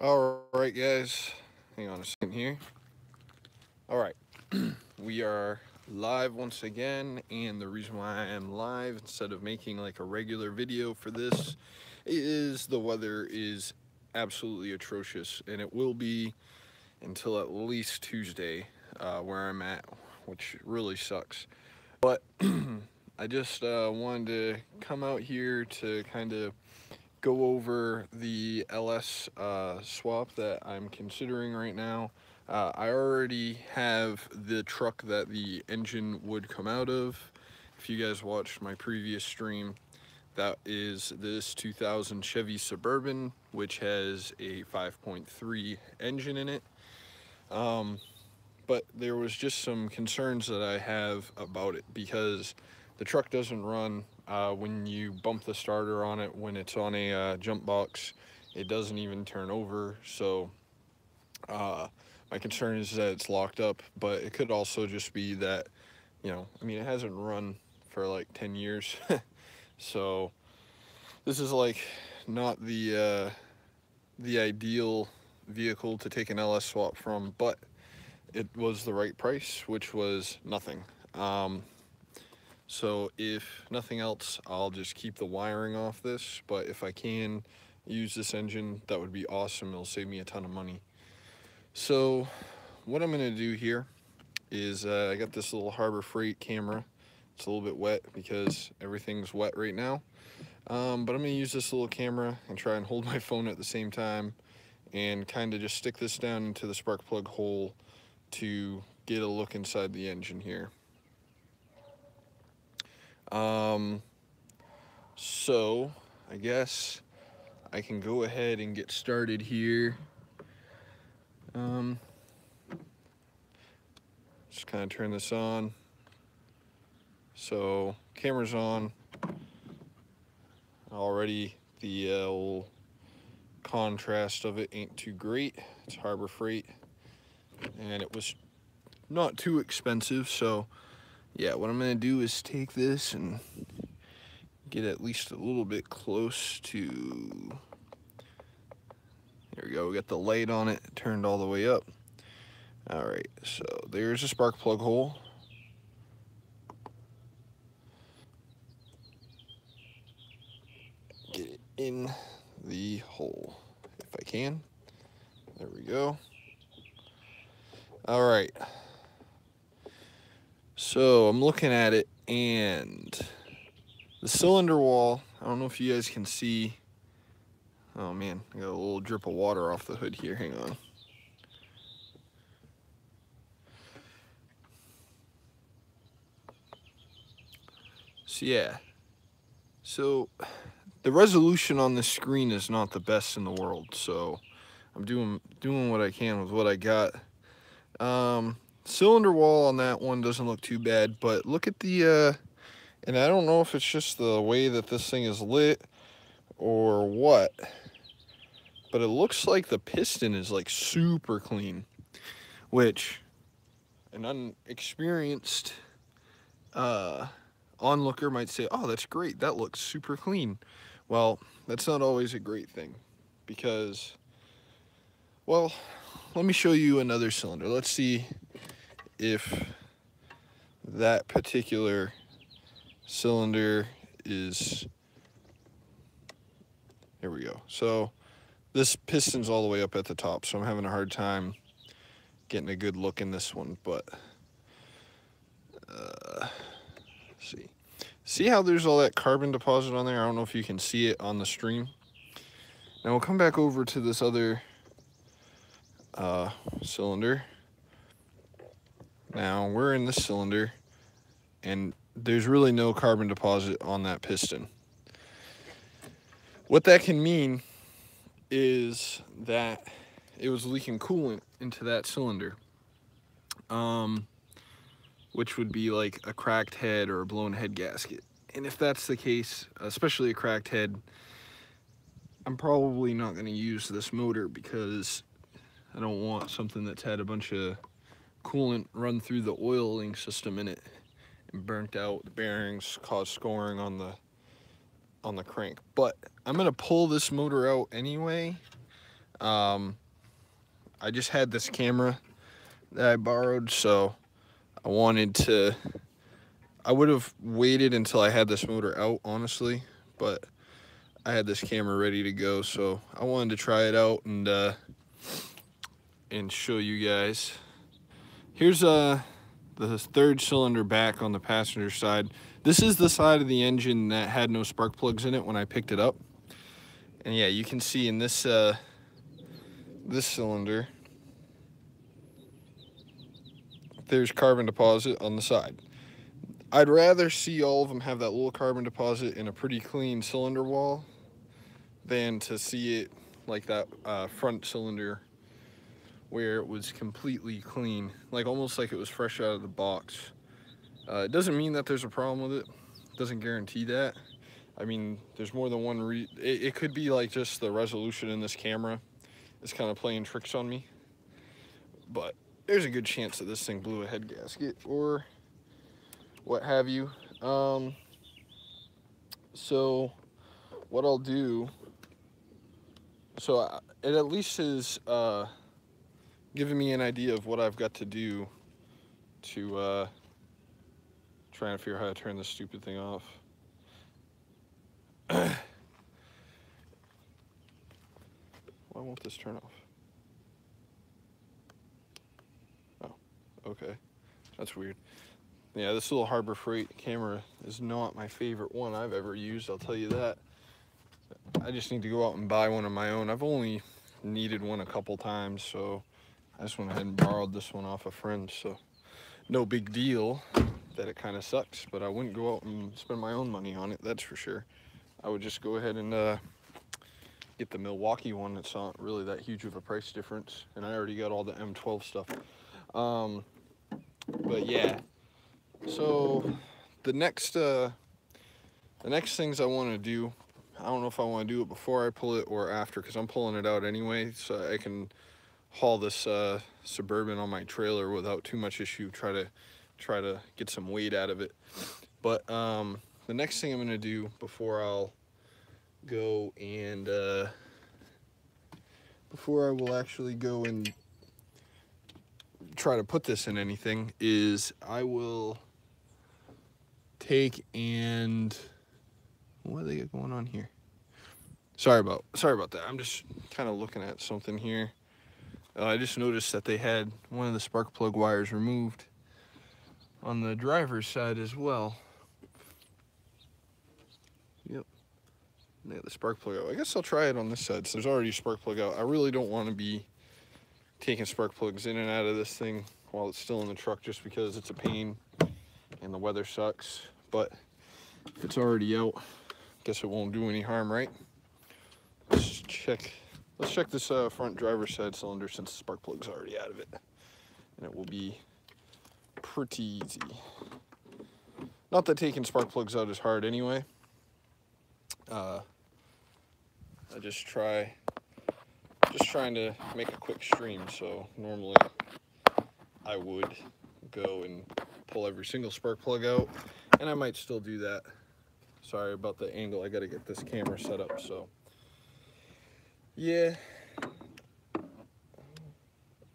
Alright guys, hang on a second here. Alright, we are live once again, and the reason why I am live instead of making like a regular video for this is the weather is absolutely atrocious, and it will be until at least Tuesday where I'm at, which really sucks. But I just wanted to come out here to kind of go over the LS swap that I'm considering right now. I already have the truck that the engine would come out of. If you guys watched my previous stream, that is this 2000 Chevy Suburban, which has a 5.3 engine in it. But there was just some concerns that I have about it because the truck doesn't run when you bump the starter on it. When it's on a jump box, it doesn't even turn over. So my concern is that it's locked up, but it could also just be that, I mean, it hasn't run for like 10 years. So this is like not the ideal vehicle to take an LS swap from, but it was the right price, which was nothing. So if nothing else, I'll just keep the wiring off this, but if I can use this engine, that would be awesome. It'll save me a ton of money. So what I'm gonna do here is I got this little Harbor Freight camera. It's a little bit wet because everything's wet right now. But I'm gonna use this little camera and try and hold my phone at the same time and kind of just stick this down into the spark plug hole to get a look inside the engine here. So I guess I can go ahead and get started here. Just kind of turn this on. So camera's on. Already the old contrast of it ain't too great. It's Harbor Freight, and it was not too expensive. So yeah, what I'm gonna do is take this and get at least a little bit close to. There we go. We got the light on it turned all the way up. All right, so there's a spark plug hole. Get it in the hole if I can. There we go. All right. So I'm looking at it, and the cylinder wall, I don't know if you guys can see. Oh man, I got a little drip of water off the hood here. Hang on. So yeah. So the resolution on this screen is not the best in the world, so I'm doing what I can with what I got. Cylinder wall on that one doesn't look too bad, but look at the and I don't know if it's just the way that this thing is lit or what, but it looks like the piston is like super clean, which an unexperienced onlooker might say, oh, that's great, that looks super clean. Well, that's not always a great thing, because, well, let me show you another cylinder. Let's see if that particular cylinder is, there we go. So this piston's all the way up at the top, so I'm having a hard time getting a good look in this one, but see how there's all that carbon deposit on there? I don't know if you can see it on the stream. Now we'll come back over to this other cylinder. Now we're in this cylinder, and there's really no carbon deposit on that piston. What that can mean is that it was leaking coolant into that cylinder, which would be like a cracked head or a blown head gasket. And if that's the case, especially a cracked head, I'm probably not going to use this motor because I don't want something that's had a bunch of coolant run through the oiling system in it and burnt out the bearings, cause scoring on the crank. But I'm going to pull this motor out anyway, I just had this camera that I borrowed, so I wanted to, I would have waited until I had this motor out, honestly, but I had this camera ready to go, so I wanted to try it out and show you guys. Here's the third cylinder back on the passenger side. This is the side of the engine that had no spark plugs in it when I picked it up. And yeah, you can see in this this cylinder, there's carbon deposit on the side. I'd rather see all of them have that little carbon deposit in a pretty clean cylinder wall than to see it like that front cylinder where it was completely clean, like almost like it was fresh out of the box. It doesn't mean that there's a problem with it. It doesn't guarantee that. I mean, there's more than one it could be like just the resolution in this camera is kind of playing tricks on me. But there's a good chance that this thing blew a head gasket or what have you. So what I'll do, so it at least is giving me an idea of what I've got to do to try and figure out how to turn this stupid thing off. Why won't this turn off? Oh, okay. That's weird. Yeah, this little Harbor Freight camera is not my favorite one I've ever used, I'll tell you that. I just need to go out and buy one of my own. I've only needed one a couple times, so I just went ahead and borrowed this one off a friend, so no big deal that it kind of sucks, but I wouldn't go out and spend my own money on it, that's for sure. I would just go ahead and get the Milwaukee one. It's not really that huge of a price difference, and I already got all the M12 stuff. But yeah, so the next things I want to do, I don't know if I want to do it before I pull it or after, because I'm pulling it out anyway, so I can haul this Suburban on my trailer without too much issue. Try to get some weight out of it. But the next thing I'm gonna do before I'll go and before I will actually go and try to put this in anything is I will take and what do they got going on here? Sorry about that. I'm just kind of looking at something here. I just noticed that they had one of the spark plug wires removed on the driver's side as well. Yep. They got the spark plug out. I guess I'll try it on this side. So there's already a spark plug out. I really don't want to be taking spark plugs in and out of this thing while it's still in the truck, just because it's a pain and the weather sucks. But if it's already out, I guess it won't do any harm, right? Let's check this front driver's side cylinder, since the spark plug's already out of it, and it will be pretty easy. Not that taking spark plugs out is hard anyway. I just trying to make a quick stream, so normally I would go and pull every single spark plug out, and I might still do that. Sorry about the angle, I gotta get this camera set up, so yeah.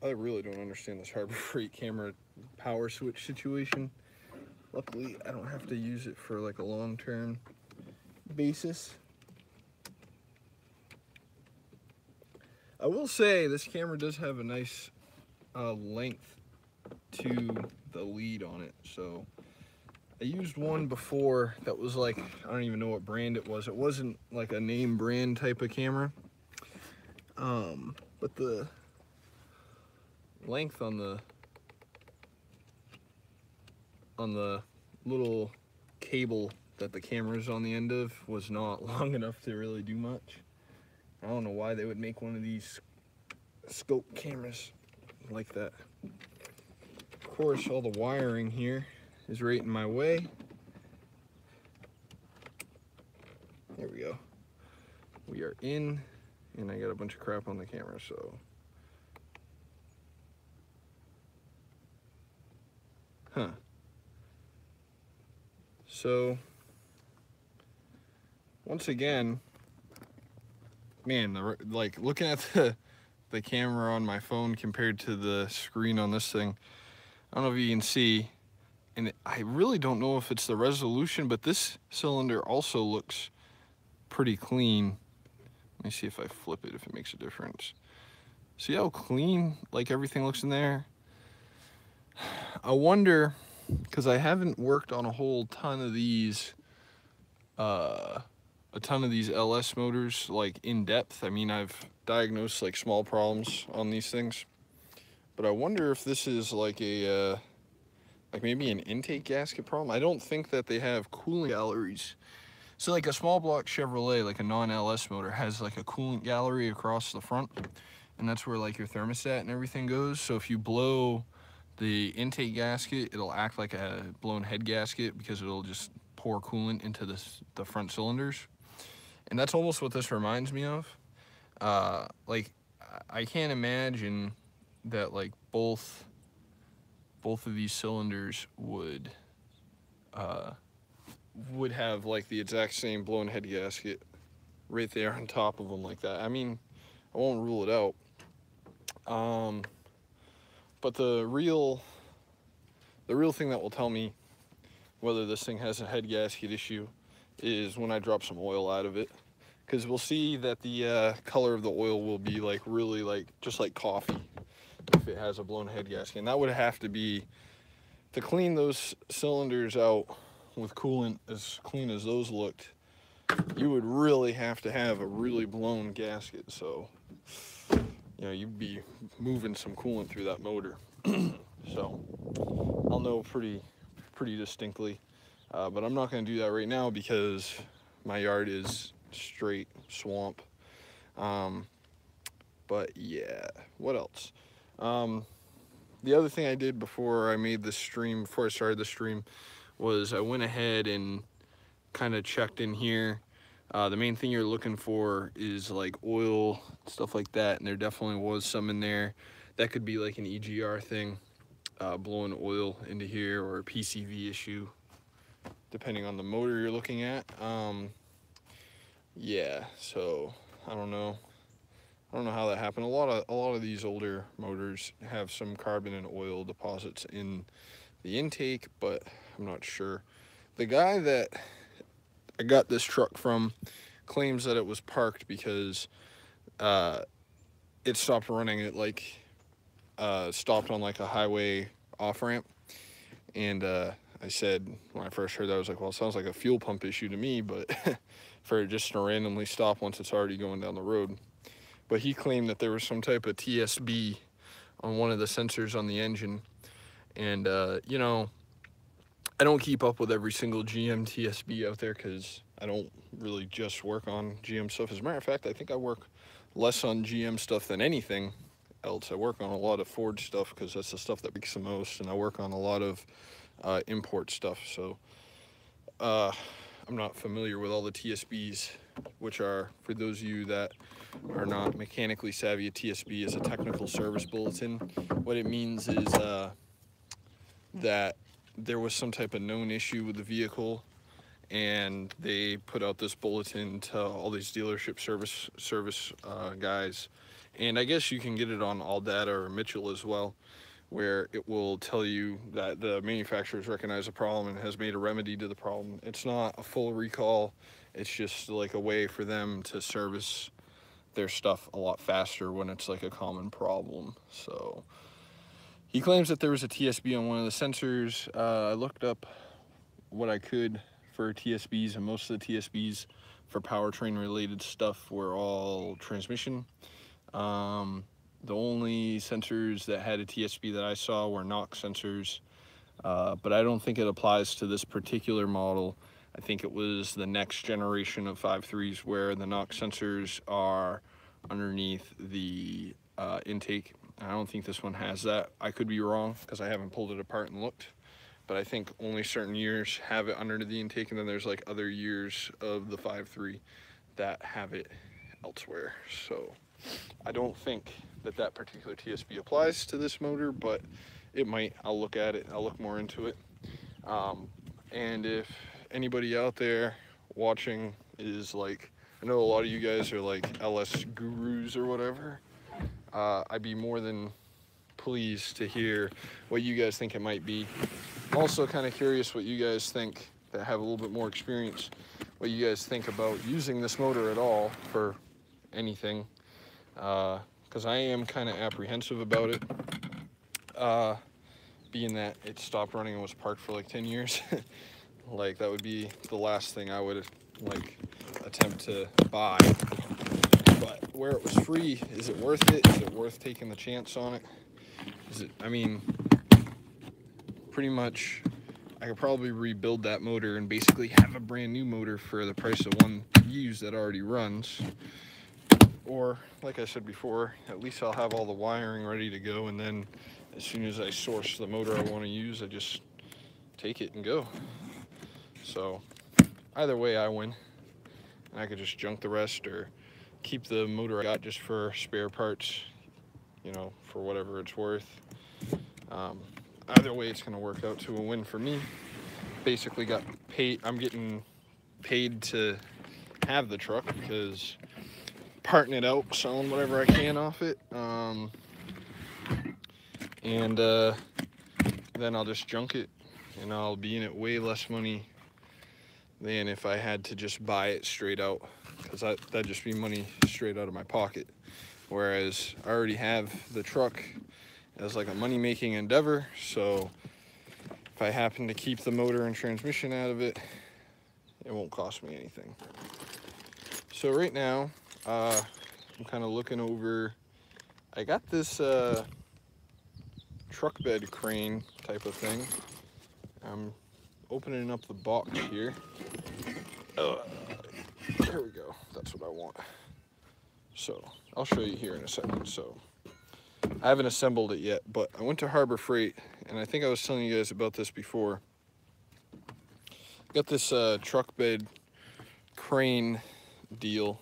I really don't understand this Harbor Freight camera power switch situation. Luckily, I don't have to use it for like a long-term basis. I will say this camera does have a nice length to the lead on it. So I used one before that was like, I don't even know what brand it was. It wasn't like a name brand type of camera. But the length on the little cable that the camera's on the end of was not long enough to really do much. I don't know why they would make one of these scope cameras like that. Of course, all the wiring here is right in my way. There we go. We are in, and I got a bunch of crap on the camera, so. Huh. So, once again, man, like looking at the camera on my phone compared to the screen on this thing. I don't know if you can see, and I really don't know if it's the resolution, but this cylinder also looks pretty clean. Let me see if I flip it, if it makes a difference. See how clean like everything looks in there? I wonder, because I haven't worked on a whole ton of these LS motors like in depth. I mean, I've diagnosed like small problems on these things, but I wonder if this is like a like maybe an intake gasket problem. I don't think that they have coolant galleries. So like a small block Chevrolet, like a non-LS motor, has like a coolant gallery across the front, and that's where like your thermostat and everything goes. So if you blow the intake gasket, it'll act like a blown head gasket because it'll just pour coolant into the front cylinders. And that's almost what this reminds me of. Like, I can't imagine that like both of these cylinders would have like the exact same blown head gasket right there on top of them like that. I mean, I won't rule it out. But the real thing that will tell me whether this thing has a head gasket issue is when I drop some oil out of it, because we'll see that the color of the oil will be like really like just like coffee if it has a blown head gasket. And that would have to be, to clean those cylinders out with coolant as clean as those looked, you would really have to have a really blown gasket. So, you know, you'd be moving some coolant through that motor. So I'll know pretty distinctly, but I'm not going to do that right now because my yard is straight swamp. But yeah, what else? The other thing I did before I made this stream, before I started the stream, was I went ahead and kind of checked in here. The main thing you're looking for is like oil, stuff like that, and there definitely was some in there. That could be like an EGR thing, blowing oil into here, or a PCV issue, depending on the motor you're looking at. Yeah, so I don't know how that happened. A lot of these older motors have some carbon and oil deposits in the intake, but I'm not sure. The guy that I got this truck from claims that it was parked because it stopped running. It like stopped on like a highway off ramp, and I said when I first heard that, I was like, well, it sounds like a fuel pump issue to me, but for it just to randomly stop once it's already going down the road. But he claimed that there was some type of TSB on one of the sensors on the engine, and you know, I don't keep up with every single GM TSB out there because I don't really just work on GM stuff. As a matter of fact, I think I work less on GM stuff than anything else. I work on a lot of Ford stuff because that's the stuff that makes the most, and I work on a lot of import stuff. So I'm not familiar with all the TSBs, which are, for those of you that are not mechanically savvy, a TSB is a technical service bulletin. What it means is that there was some type of known issue with the vehicle, and they put out this bulletin to all these dealership service guys. And I guess you can get it on All Data or Mitchell as well, where it will tell you that the manufacturers recognize a problem and has made a remedy to the problem. It's not a full recall. It's just like a way for them to service their stuff a lot faster when it's like a common problem. So he claims that there was a TSB on one of the sensors. I looked up what I could for TSBs, and most of the TSBs for powertrain related stuff were all transmission. The only sensors that had a TSB that I saw were NOx sensors, but I don't think it applies to this particular model. I think it was the next generation of 5.3s where the NOx sensors are underneath the intake. I don't think this one has that. I could be wrong because I haven't pulled it apart and looked, but I think only certain years have it under the intake, and then there's like other years of the 5.3 that have it elsewhere. So I don't think that particular TSB applies to this motor, but it might. I'll look at it. I'll look more into it. And if anybody out there watching is like, I know a lot of you guys are like LS gurus or whatever. I'd be more than pleased to hear what you guys think it might be. I'm also kind of curious what you guys think that have a little bit more experience, what you guys think about using this motor at all for anything, because I am kind of apprehensive about it, being that it stopped running and was parked for like 10 years. Like, that would be the last thing I would like attempt to buy. But where it was free, is it worth it? Is it worth taking the chance on it? Is it, I mean, pretty much I could probably rebuild that motor and basically have a brand new motor for the price of one used that already runs. Or, like I said before, at least I'll have all the wiring ready to go, and then as soon as I source the motor I want to use, I just take it and go. So either way I win. And I could just junk the rest or keep the motor I got just for spare parts, you know, for whatever it's worth. Either way it's going to work out to a win for me. Basically got paid, I'm getting paid to have the truck because parting it out, selling whatever I can off it, and then I'll just junk it, and I'll be in it way less money than if I had to just buy it straight out, because that'd just be money straight out of my pocket. Whereas I already have the truck as like a money-making endeavor, so if I happen to keep the motor and transmission out of it, it won't cost me anything. So right now, I'm kind of looking over, I got this truck bed crane type of thing. I'm opening up the box here. There we go, that's what I want. So I'll show you here in a second. So I haven't assembled it yet, but I went to Harbor Freight, and I think I was telling you guys about this before. Got this truck bed crane deal,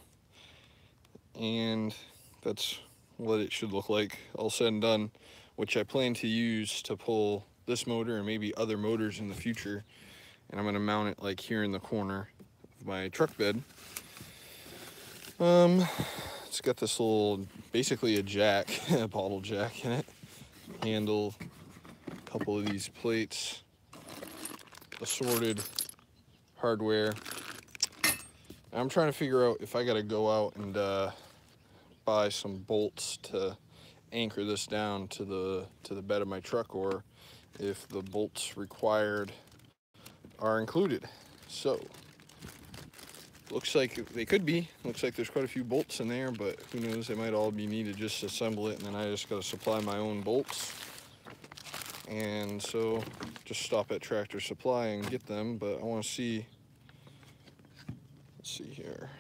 and that's what it should look like all said and done, which I plan to use to pull this motor and maybe other motors in the future. And I'm going to mount it like here in the corner of my truck bed. It's got this little, basically a jack, a bottle jack in it, handle, a couple of these plates, assorted hardware. I'm trying to figure out if I got to go out and buy some bolts to anchor this down to the bed of my truck, or if the bolts required are included. So looks like they could be. Looks like there's quite a few bolts in there, but who knows, they might all be needed just to assemble it, and then I just got to supply my own bolts. And so just stop at Tractor Supply and get them. But I want to see, let's see here.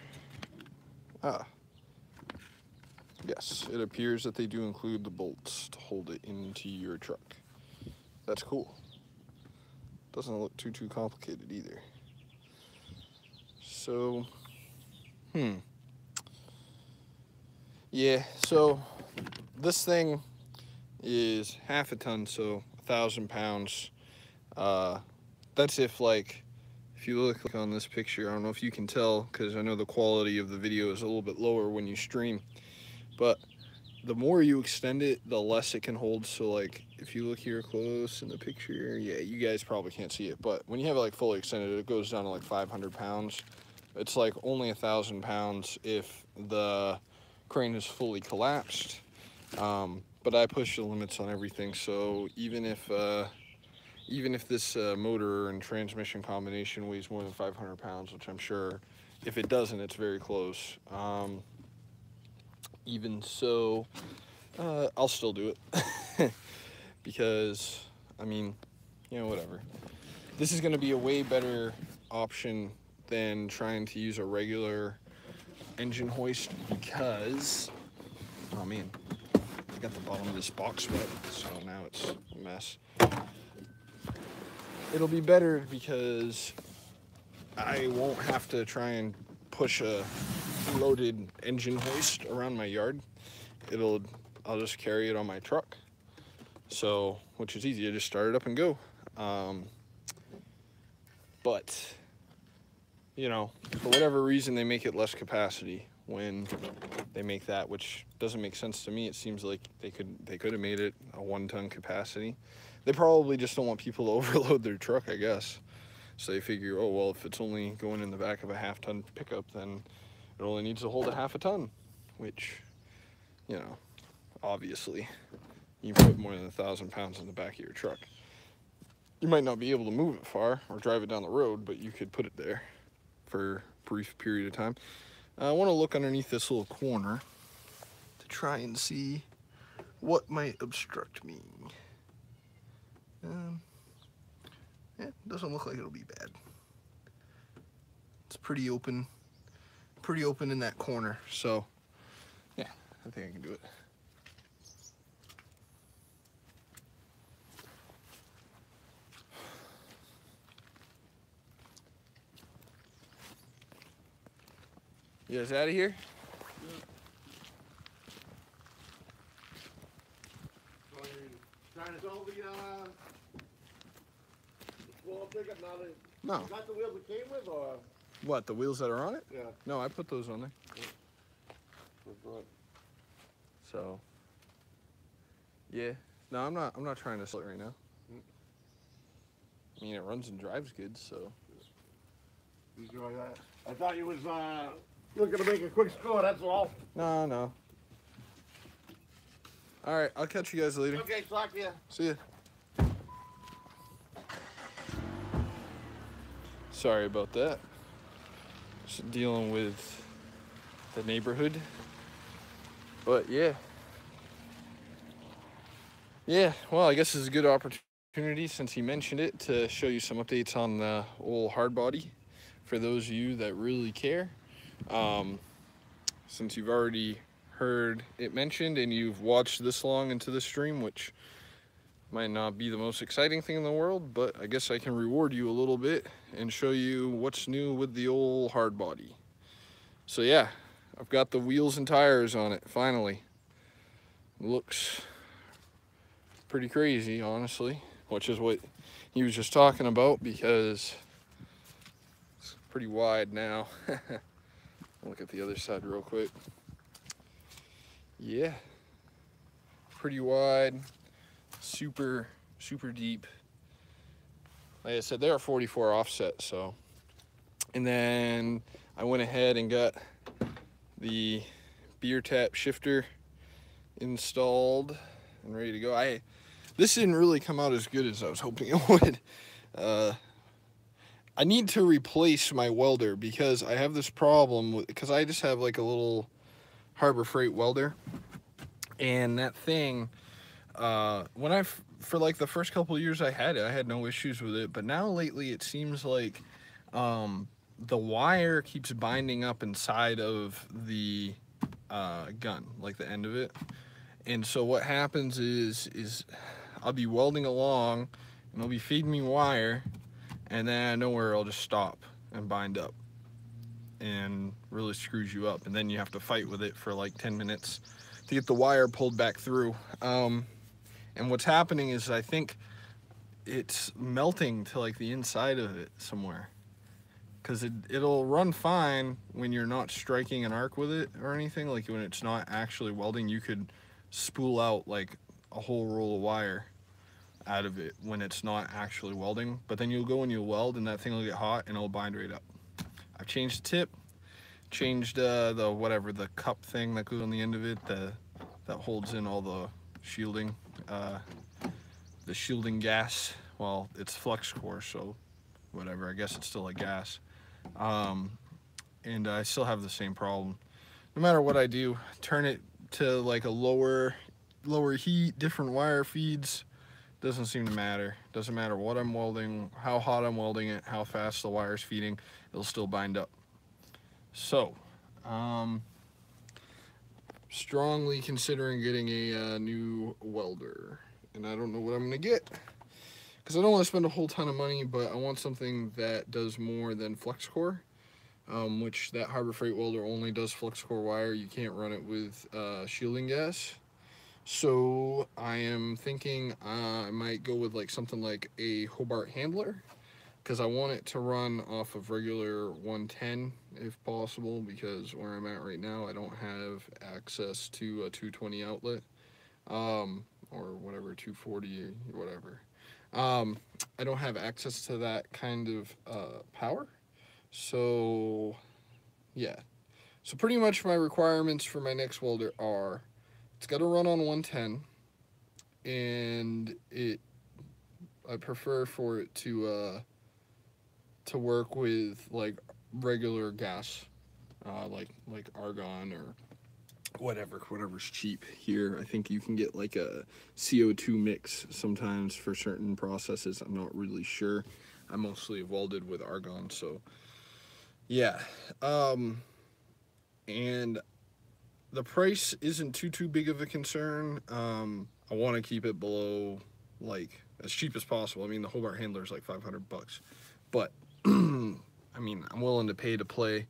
Yes, it appears that they do include the bolts to hold it into your truck. That's cool. Doesn't look too complicated either. So, yeah, so this thing is half a ton, so 1,000 pounds. That's if you look on this picture, I don't know if you can tell, because I know the quality of the video is a little bit lower when you stream, but the more you extend it, the less it can hold. So like, if you look here close in the picture, yeah, you guys probably can't see it, but when you have it like fully extended, it goes down to like 500 pounds. It's like only 1,000 pounds if the crane is fully collapsed. But I push the limits on everything, so even if this motor and transmission combination weighs more than 500 pounds, which I'm sure, if it doesn't, it's very close. Even so, I'll still do it because, I mean, you know, whatever. This is going to be a way better option than trying to use a regular engine hoist because, oh man, I got the bottom of this box wet, so now it's a mess. It'll be better because I won't have to try and push a loaded engine hoist around my yard. I'll just carry it on my truck, so, which is easy. I just start it up and go. But you know, for whatever reason, they make it less capacity when they make that, which doesn't make sense to me. It seems like they could have made it a 1-ton capacity. They probably just don't want people to overload their truck, I guess. So they figure, oh well, if it's only going in the back of a half-ton pickup, then it only needs to hold a half a ton, which, you know, obviously, you put more than 1,000 pounds in the back of your truck. You might not be able to move it far or drive it down the road, but you could put it there for a brief period of time. I want to look underneath this little corner to try and see what might obstruct me. Yeah, it doesn't look like it'll be bad. It's pretty open in that corner, so yeah, I think I can do it. You guys out of here? So you're trying to sell the small pickup now that No. you got the wheels it came with, or? What, the wheels that are on it? Yeah. No, I put those on there. So, yeah. No, I'm not trying to sell it right now. I mean, it runs and drives good, so. I thought you was looking to make a quick score, that's all. No. All right, I'll catch you guys later. Okay, talk to you. See ya. Sorry about that. Just dealing with the neighborhood. But yeah. Yeah, well, I guess this is a good opportunity, since he mentioned it, to show you some updates on the old hard body for those of you that really care. Since you've already heard it mentioned and you've watched this long into the stream, which might not be the most exciting thing in the world, but I guess I can reward you a little bit and show you what's new with the old hard body. So yeah, I've got the wheels and tires on it, finally. Looks pretty crazy, honestly, which is what he was just talking about, because it's pretty wide now. Look at the other side real quick. Yeah, pretty wide, super deep. Like I said, they are 44 offset, so. And then I went ahead and got the beer tap shifter installed and ready to go. This didn't really come out as good as I was hoping it would. I need to replace my welder, because I have this problem because I just have like a little Harbor Freight welder, and that thing, for like the first couple of years I had it, I had no issues with it, but now lately it seems like the wire keeps binding up inside of the gun, like the end of it. And so what happens is I'll be welding along and it'll be feeding me wire, and then out of nowhere I'll just stop and bind up, and really screws you up, and then you have to fight with it for like 10 minutes to get the wire pulled back through. And what's happening is, I think it's melting to like the inside of it somewhere, because it'll run fine when you're not striking an arc with it or anything. Like when it's not actually welding, you could spool out like a whole roll of wire out of it when it's not actually welding, but then you'll go and you'll weld and that thing will get hot and it'll bind right up. I've changed the tip, changed the cup thing that goes on the end of it, that holds in all the shielding gas. Well, it's flux core, so whatever, I guess it's still a gas. And I still have the same problem. No matter what I do, turn it to like a lower heat, different wire feeds, doesn't seem to matter. Doesn't matter what I'm welding, how hot I'm welding it, how fast the wire's feeding, it'll still bind up. So, strongly considering getting a new welder, and I don't know what I'm gonna get, because I don't want to spend a whole ton of money, but I want something that does more than flux core, which that Harbor Freight welder only does flux core wire. You can't run it with shielding gas. So I am thinking I might go with like something like a Hobart handler, because I want it to run off of regular 110 if possible, because where I'm at right now I don't have access to a 220 outlet, or whatever, 240 or whatever. I don't have access to that kind of power. So yeah, so pretty much my requirements for my next welder are, it's got to run on 110, and I prefer for it to work with like regular gas, like argon or whatever's cheap here. I think you can get like a CO2 mix sometimes for certain processes. I'm not really sure. I mostly have welded with argon, so yeah. And the price isn't too big of a concern. I want to keep it below, like, as cheap as possible. I mean, the Hobart handler is like $500, but I mean, I'm willing to pay to play.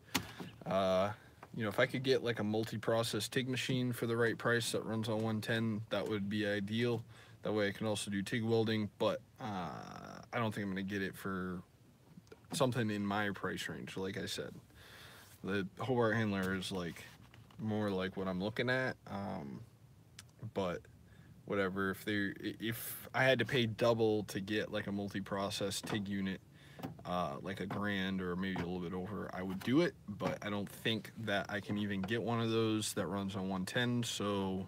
If I could get like a multi-process TIG machine for the right price that runs on 110, that would be ideal. That way I can also do TIG welding, but I don't think I'm going to get it for something in my price range. Like I said, the Hobart handler is like more like what I'm looking at, but whatever. If I had to pay double to get like a multi-process TIG unit, like $1,000 or maybe a little bit over, I would do it, but I don't think that I can even get one of those that runs on 110, so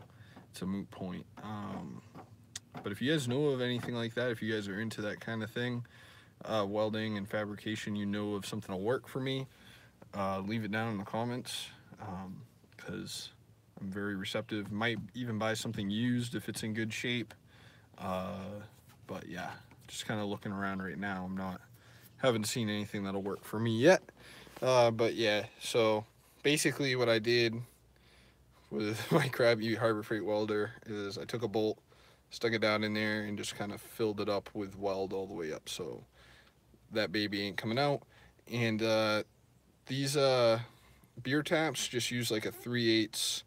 it's a moot point. But if you guys know of anything like that, if you guys are into that kind of thing, welding and fabrication, you know of something that'll work for me, leave it down in the comments, because I'm very receptive. Might even buy something used if it's in good shape. But yeah, just kind of looking around right now. Haven't seen anything that'll work for me yet. But yeah, so basically what I did with my Crabby Harbor Freight welder is I took a bolt, stuck it down in there, and just kind of filled it up with weld all the way up, so that baby ain't coming out. And these beer taps just use like a 3/8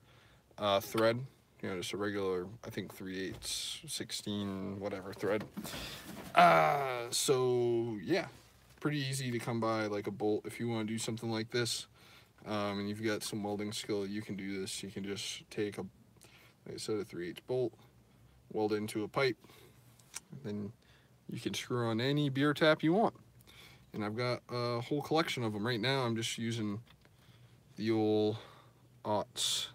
thread, just a regular, I think 3/8 16 whatever thread. So yeah, pretty easy to come by like a bolt if you want to do something like this. And you've got some welding skill, you can do this. You can just take like I said, a 3/8 bolt, weld it into a pipe, then you can screw on any beer tap you want. And I've got a whole collection of them right now. I'm just using the old aughts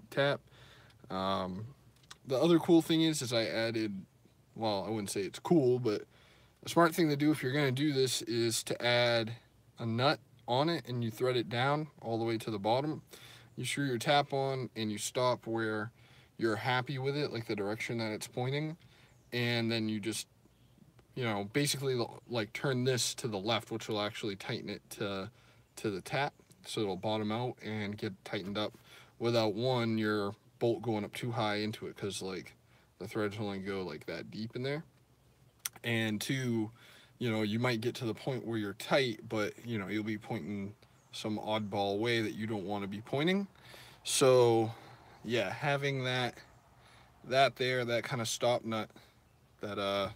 tap. The other cool thing is I added, well, I wouldn't say it's cool, but a smart thing to do if you're going to do this is to add a nut on it, and you thread it down all the way to the bottom. You screw your tap on and you stop where you're happy with it, like the direction that it's pointing, and then you just, basically like turn this to the left, which will actually tighten it to the tap, so it'll bottom out and get tightened up without your bolt going up too high into it, because like the threads only go like that deep in there. And two, you might get to the point where you're tight, but you'll be pointing some oddball way that you don't want to be pointing. So yeah, having that kind of stop nut, that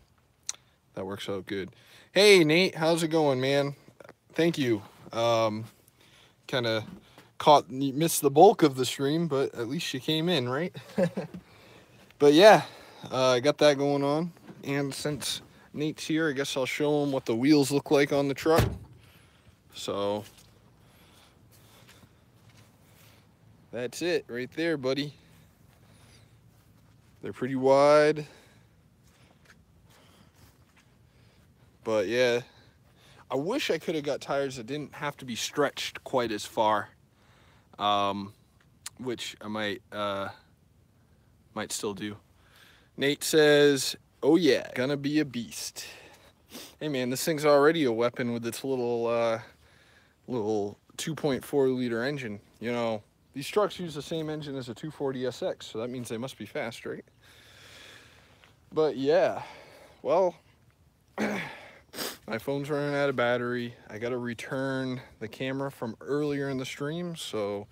works out good. Hey Nate, how's it going, man? Thank you. Kind of missed the bulk of the stream, but at least you came in, right? But yeah, I got that going on, and since Nate's here, I guess I'll show him what the wheels look like on the truck. So that's it right there, buddy. They're pretty wide, but yeah, I wish I could have got tires that didn't have to be stretched quite as far, which I might still do. Nate says, oh yeah, gonna be a beast. Hey man, this thing's already a weapon with its little 2.4 liter engine. These trucks use the same engine as a 240 SX, so that means they must be fast, right? But yeah, well, my phone's running out of battery. I gotta return the camera from earlier in the stream, so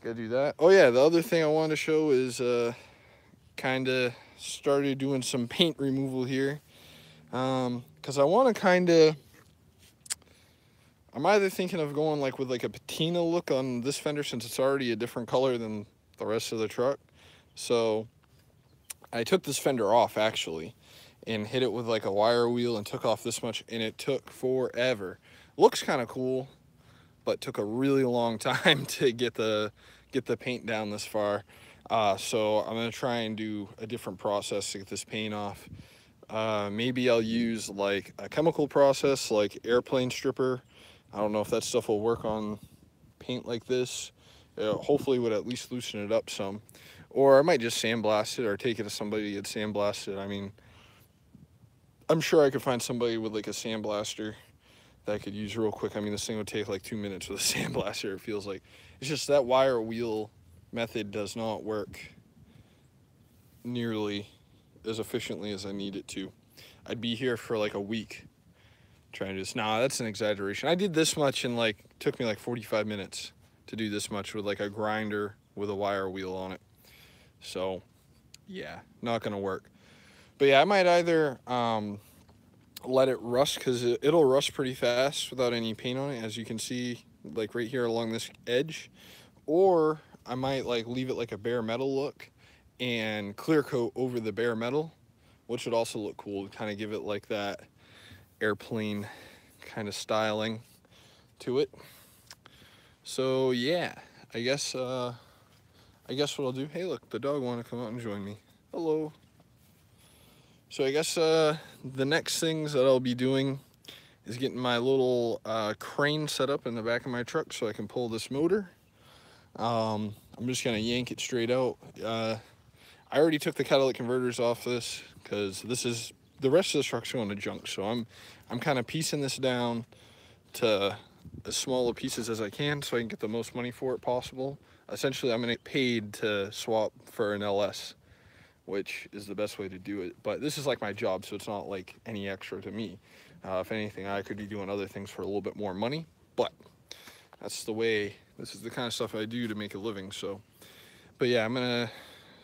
gotta do that. Oh yeah, the other thing I wanted to show is kind of started doing some paint removal here. Because I want to kind of, I'm either thinking of going like with like a patina look on this fender since it's already a different color than the rest of the truck. So I took this fender off actually and hit it with like a wire wheel and took off this much, and it took forever. Looks kind of cool, but took a really long time to get the paint down this far. So I'm gonna try and do a different process to get this paint off. Maybe I'll use like a chemical process like airplane stripper. I don't know if that stuff will work on paint like this. Hopefully would at least loosen it up some. Or I might just sandblast it or take it to somebody to get sandblasted. I mean, I'm sure I could find somebody with like a sandblaster that I could use real quick. I mean, this thing would take like 2 minutes with a sandblaster, it feels like. It's just that wire wheel method does not work nearly as efficiently as I need it to. I'd be here for like a week trying to do this. Nah, that's an exaggeration. I did this much in like, took me like 45 minutes to do this much with like a grinder with a wire wheel on it. So yeah, not gonna work. But yeah, I might either let it rust, because it'll rust pretty fast without any paint on it, as you can see like right here along this edge. Or I might like leave it like a bare metal look and clear coat over the bare metal, which would also look cool, to kind of give it like that airplane kind of styling to it. So yeah, I guess what I'll do, hey look, the dog want to come out and join me. Hello. So I guess the next things that I'll be doing is getting my little crane set up in the back of my truck so I can pull this motor. I'm just gonna yank it straight out. I already took the catalytic converters off this because the rest of the truck's going to junk. So I'm kind of piecing this down to as small of pieces as I can so I can get the most money for it possible. Essentially, I'm gonna get paid to swap for an LS, which is the best way to do it. But this is like my job, so it's not like any extra to me. If anything, I could be doing other things for a little bit more money, but that's the way, this is the kind of stuff I do to make a living. So, but yeah, I'm gonna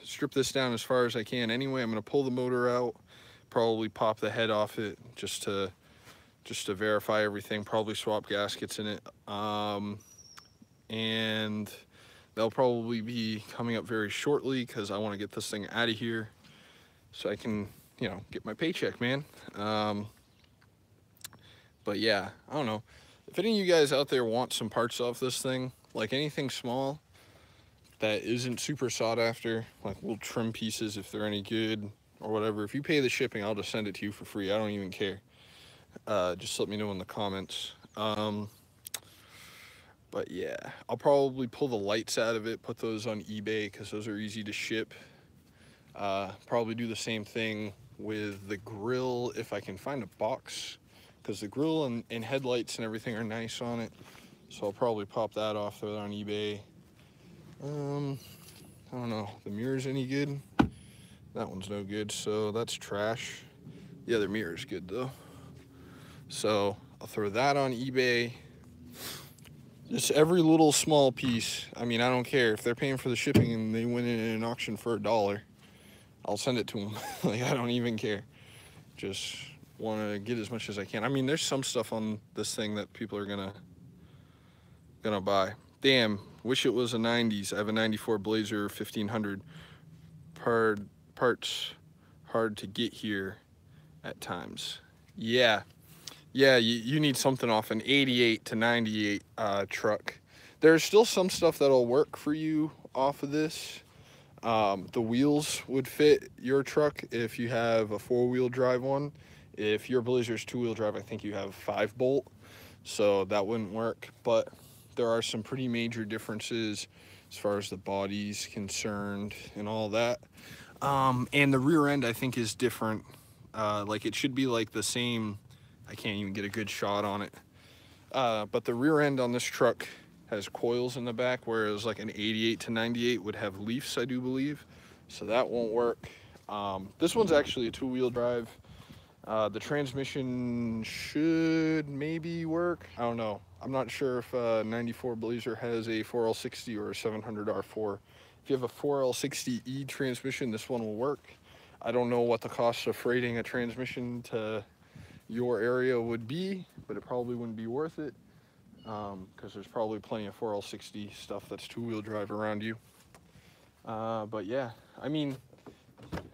strip this down as far as I can anyway. I'm gonna pull the motor out, probably pop the head off it just to verify everything, probably swap gaskets in it. And they'll probably be coming up very shortly because I want to get this thing out of here so I can, you know, get my paycheck, man. But yeah, I don't know. If any of you guys out there want some parts off this thing, like anything small that isn't super sought after, like little trim pieces if they're any good or whatever, if you pay the shipping, I'll just send it to you for free. I don't even care. Just let me know in the comments. But yeah, I'll probably pull the lights out of it, put those on eBay because those are easy to ship. Probably do the same thing with the grill if I can find a box, because the grill and headlights and everything are nice on it. So I'll probably pop that off, throw that on eBay. I don't know, the mirror's any good? That one's no good, so that's trash. The other mirror's good though. So I'll throw that on eBay. Just every little small piece. I mean, I don't care if they're paying for the shipping and they win it in an auction for $1. I'll send it to them. Like, I don't even care. Just want to get as much as I can. I mean, there's some stuff on this thing that people are gonna buy. Damn, wish it was a 90s. I have a 94 Blazer 1500. Parts hard to get here at times. Yeah, you need something off an 88 to 98 truck. There's still some stuff that'll work for you off of this. The wheels would fit your truck if you have a 4-wheel drive one. If your Blazer's 2-wheel drive, I think you have 5-bolt, so that wouldn't work. But there are some pretty major differences as far as the body's concerned and all that. And the rear end, I think, is different. Like, it should be like the same. I can't even get a good shot on it. But the rear end on this truck has coils in the back, whereas like an 88 to 98 would have leafs, I do believe. So that won't work. This one's actually a 2-wheel drive. The transmission should maybe work. I don't know. I'm not sure if 94 Blazer has a 4L60 or a 700 R4. If you have a 4L60E transmission, this one will work. I don't know what the cost of freighting a transmission to your area would be, but it probably wouldn't be worth it, because there's probably plenty of 4L60 stuff that's two-wheel drive around you. But yeah, I mean,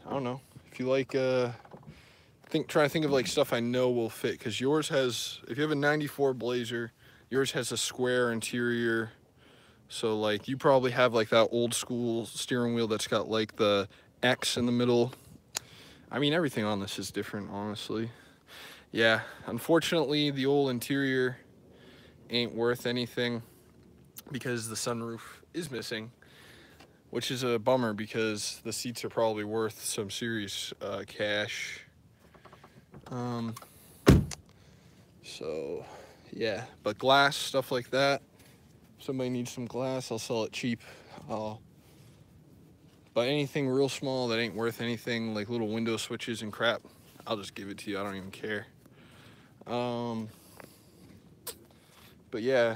I don't know. If you like, try to think of like stuff I know will fit, because yours has, if you have a 94 Blazer, yours has a square interior. So like you probably have like that old school steering wheel that's got like the X in the middle. I mean, everything on this is different, honestly. Yeah, unfortunately the old interior ain't worth anything because the sunroof is missing, which is a bummer because the seats are probably worth some serious cash. So yeah, but glass, stuff like that, if somebody needs some glass, I'll sell it cheap. But anything real small that ain't worth anything, like little window switches and crap, I'll just give it to you. I don't even care. But yeah,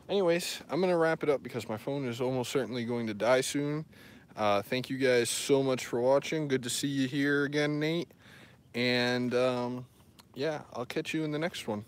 anyways, I'm gonna wrap it up because my phone is almost certainly going to die soon. Thank you guys so much for watching. Good to see you here again, Nate. And yeah, I'll catch you in the next one.